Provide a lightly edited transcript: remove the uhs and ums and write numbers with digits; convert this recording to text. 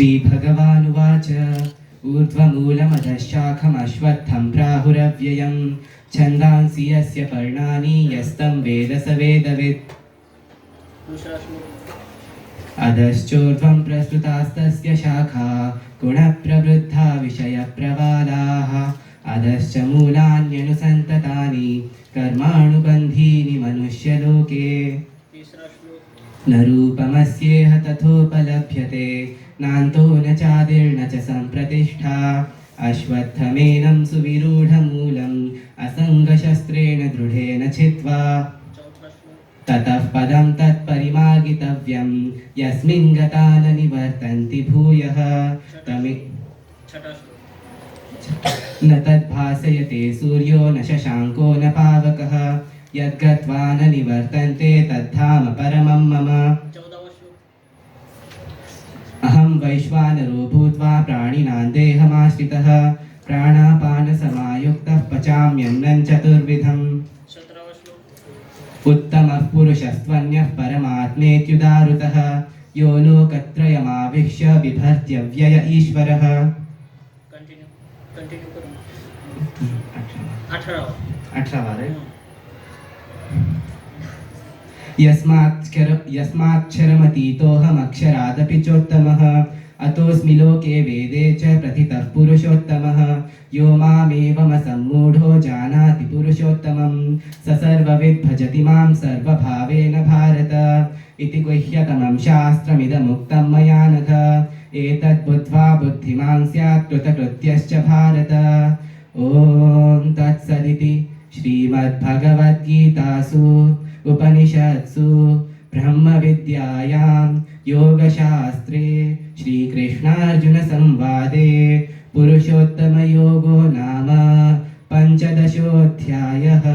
श्रीभगवानुवाच ऊर्ध्वमूलमधःशाखमश्वत्थं प्राहुरव्ययं छन्दांसि यस्य पर्णानि यस्तं वेद स वेदवित् अधश्चोर्ध्वं प्रसृतास्तस्य शाखा गुणप्रवृद्धा विषयप्रवालाः अधश्च मूलान्यनुसन्ततानि कर्माणुबन्धीनि मनुष्यलोके न रूपमस्येह तथोपलभ्यते नान्तो न चादिर्न च सम्प्रतिष्ठा अश्वत्थमेनं सुविरूढमूलम् असङ्गशस्त्रेण दृढेन छित्त्वा ततः पदं तत्परिमार्गितव्यं यस्मिन् गता न निवर्तन्ति भूयः न तद्भासयते सूर्यो न शशाङ्को न पावकः यद्गत्वा न निवर्तन्ते तद्धाम परमं मम अहं वैश्वानरो भूत्वा प्राणिनां देहमाश्रितः प्राणापानसमायुक्तः पचाम्यन्नं चतुर्विधम् उत्तमः पुरुषस्त्वन्यः परमात्मेत्युदारुतः यो लोकत्रयमाविश्य बिभर्त्यव्यय ईश्वरः। यस्माक्षरमतीतोऽहमक्षरादपि चोत्तमः अतोऽस्मि लोके वेदे च प्रथितः पुरुषोत्तमः यो मामेवमसम्मूढो जानाति पुरुषोत्तमं स सर्वविद् भजति मां सर्वभावेन भारत इति गुह्यतमं शास्त्रमिदमुक्तं मया नघ एतद्बुद्ध्वा बुद्धिमान् स्यात् कृतकृत्यश्च भारत। ॐ तत्सदिति श्रीमद्भगवद्गीतासु उपनिषत्सु ब्रह्मविद्यायां योगशास्त्रे श्रीकृष्णार्जुनसंवादे पुरुषोत्तमयोगो नाम 15 अध्यायः।